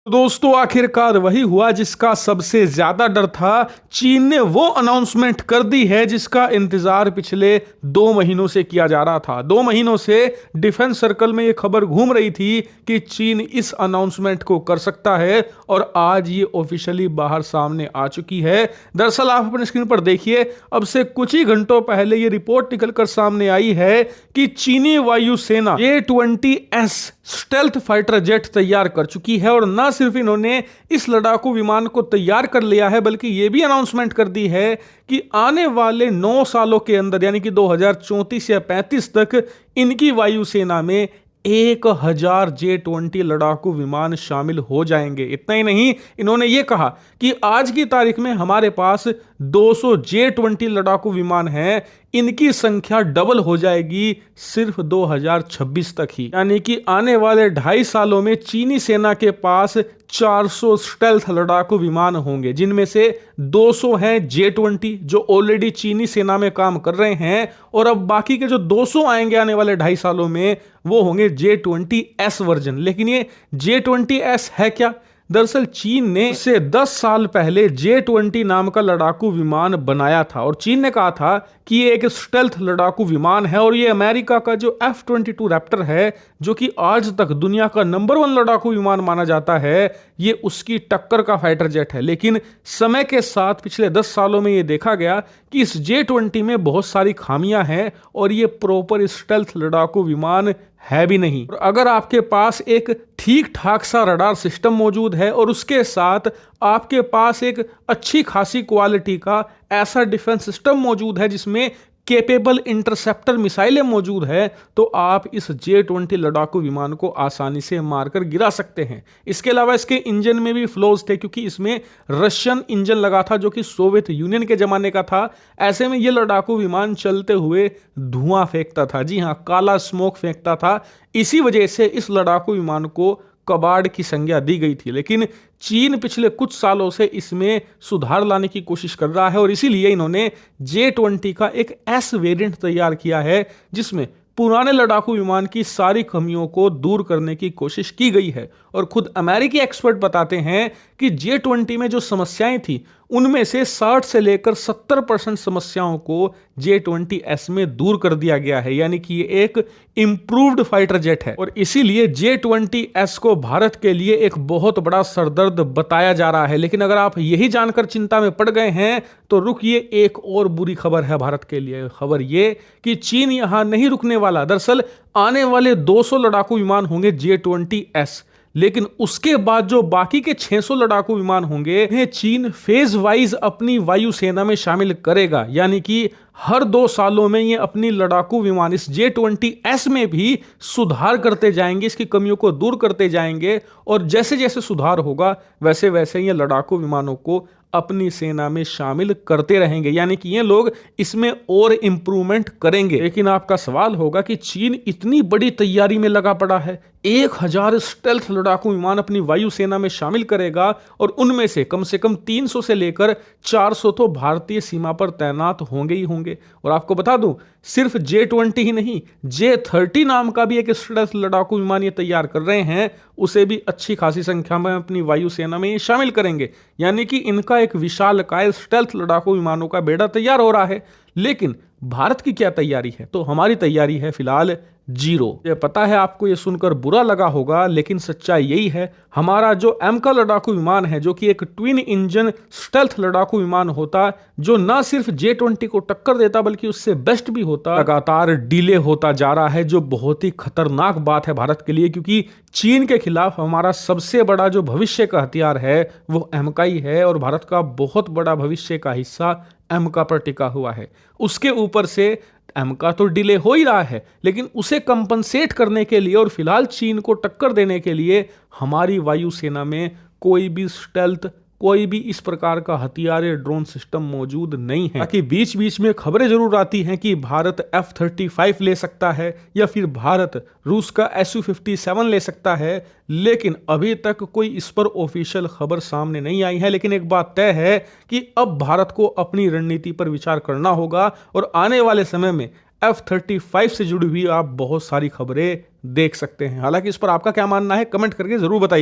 दोस्तों आखिरकार वही हुआ जिसका सबसे ज्यादा डर था। चीन ने वो अनाउंसमेंट कर दी है जिसका इंतजार पिछले 2 महीनों से किया जा रहा था। 2 महीनों से डिफेंस सर्कल में ये खबर घूम रही थी कि चीन इस अनाउंसमेंट को कर सकता है और आज ये ऑफिशियली बाहर सामने आ चुकी है। दरअसल आप अपने स्क्रीन पर देखिए, अब से कुछ ही घंटों पहले ये रिपोर्ट निकलकर सामने आई है कि चीनी वायुसेना J-20S स्टेल्थ फाइटर जेट तैयार कर चुकी है। और ना सिर्फ इन्होंने इस लड़ाकू विमान को तैयार कर लिया है बल्कि यह भी अनाउंसमेंट कर दी है कि आने वाले 9 सालों के अंदर यानी कि 2034 या 35 तक इनकी वायुसेना में 1000 J-20 लड़ाकू विमान शामिल हो जाएंगे। इतना ही नहीं, इन्होंने ये कहा कि आज की तारीख में हमारे पास 200 J-20 लड़ाकू विमान हैं, इनकी संख्या डबल हो जाएगी सिर्फ 2026 तक ही। यानी कि आने वाले 2.5 सालों में चीनी सेना के पास 400 स्टेल्थ लड़ाकू विमान होंगे, जिनमें से 200 हैं J-20 जो ऑलरेडी चीनी सेना में काम कर रहे हैं, और अब बाकी के जो 200 आएंगे आने वाले 2.5 सालों में वो होंगे J-20S वर्जन। लेकिन ये J-20S है क्या? दरअसल चीन ने से 10 साल पहले J-20 नाम का लड़ाकू विमान बनाया था और चीन ने कहा था कि ये एक स्टेल्थ लड़ाकू विमान है और ये अमेरिका का जो F-22 रैप्टर है, जो कि आज तक दुनिया का नंबर 1 लड़ाकू विमान माना जाता है, ये उसकी टक्कर का फाइटर जेट है। लेकिन समय के साथ पिछले 10 सालों में ये देखा गया कि इस J-20 में बहुत सारी खामियां हैं और ये प्रॉपर स्टेल्थ लड़ाकू विमान है भी नहीं। और अगर आपके पास एक ठीक ठाक सा रडार सिस्टम मौजूद है और उसके साथ आपके पास एक अच्छी खासी क्वालिटी का ऐसा डिफेंस सिस्टम मौजूद है जिसमें केपेबल इंटरसेप्टर मिसाइलें मौजूद है, तो आप इस J-20 लड़ाकू विमान को आसानी से मारकर गिरा सकते हैं। इसके अलावा इसके इंजन में भी फ्लॉज थे क्योंकि इसमें रशियन इंजन लगा था जो कि सोवियत यूनियन के जमाने का था। ऐसे में यह लड़ाकू विमान चलते हुए धुआं फेंकता था, जी हां, काला स्मोक फेंकता था। इसी वजह से इस लड़ाकू विमान को कबाड़ की संज्ञा दी गई थी। लेकिन चीन पिछले कुछ सालों से इसमें सुधार लाने की कोशिश कर रहा है और इसीलिए इन्होंने J-20 का एक S वेरिएंट तैयार किया है जिसमें पुराने लड़ाकू विमान की सारी कमियों को दूर करने की कोशिश की गई है। और खुद अमेरिकी एक्सपर्ट बताते हैं कि J-20 में जो समस्याएं थी उनमें से 60 से लेकर 70% समस्याओं को J-20S में दूर कर दिया गया है। यानी कि ये एक इंप्रूव्ड फाइटर जेट है और इसीलिए J-20S को भारत के लिए एक बहुत बड़ा सरदर्द बताया जा रहा है। लेकिन अगर आप यही जानकर चिंता में पड़ गए हैं तो रुकिए, एक और बुरी खबर है भारत के लिए। खबर ये कि चीन यहां नहीं रुकने वाला। दरअसल आने वाले 200 लड़ाकू विमान होंगे J-20S, लेकिन उसके बाद जो बाकी के 600 लड़ाकू विमान होंगे उन्हें चीन फेज वाइज अपनी वायुसेना में शामिल करेगा। यानी कि हर 2 सालों में ये अपनी लड़ाकू विमान इस J-20S में भी सुधार करते जाएंगे, इसकी कमियों को दूर करते जाएंगे और जैसे जैसे सुधार होगा वैसे वैसे ये लड़ाकू विमानों को अपनी सेना में शामिल करते रहेंगे। यानी कि ये लोग इसमें और इंप्रूवमेंट करेंगे। लेकिन आपका सवाल होगा कि चीन इतनी बड़ी तैयारी में लगा पड़ा है, 1000 स्टेल्थ लड़ाकू विमान अपनी वायुसेना में शामिल करेगा और उनमें से कम 300 से लेकर 400 तो भारतीय सीमा पर तैनात होंगे ही होंगे। और आपको बता दूं, सिर्फ J-20 ही नहीं, J-30 नाम का भी एक स्टेल्थ लड़ाकू विमान ये तैयार कर रहे हैं, उसे भी अच्छी खासी संख्या में अपनी वायुसेना में शामिल करेंगे। यानी कि इनका एक विशालकाय स्टेल्थ लड़ाकू विमानों का बेड़ा तैयार हो रहा है। लेकिन भारत की क्या तैयारी है? तो हमारी तैयारी है फिलहाल जीरो। ये पता है आपको ये सुनकर बुरा लगा होगा, लेकिन सच्चाई यही है। हमारा जो M का लड़ाकू विमान है, जो कि एक ट्विन इंजन स्टेल्थ लड़ाकू विमान होता, जो ना सिर्फ J-20 को टक्कर देता बल्कि उससे बेस्ट भी होता, लगातार डिले होता जा रहा है, जो बहुत ही खतरनाक बात है भारत के लिए। क्योंकि चीन के खिलाफ हमारा सबसे बड़ा जो भविष्य का हथियार है वो M का ही है और भारत का बहुत बड़ा भविष्य का हिस्सा M का पर टिका हुआ है। उसके ऊपर से M का तो डिले हो ही रहा है, लेकिन उसे कंपनसेट करने के लिए और फिलहाल चीन को टक्कर देने के लिए हमारी वायुसेना में कोई भी स्टेल्थ, कोई भी इस प्रकार का हथियार या ड्रोन सिस्टम मौजूद नहीं है। ताकि बीच बीच में खबरें जरूर आती हैं कि भारत F-35 ले सकता है या फिर भारत रूस का Su-57 ले सकता है, लेकिन अभी तक कोई इस पर ऑफिशियल खबर सामने नहीं आई है। लेकिन एक बात तय है कि अब भारत को अपनी रणनीति पर विचार करना होगा और आने वाले समय में F-35 से जुड़ी हुई आप बहुत सारी खबरें देख सकते हैं। हालांकि इस पर आपका क्या मानना है, कमेंट करके जरूर बताइए।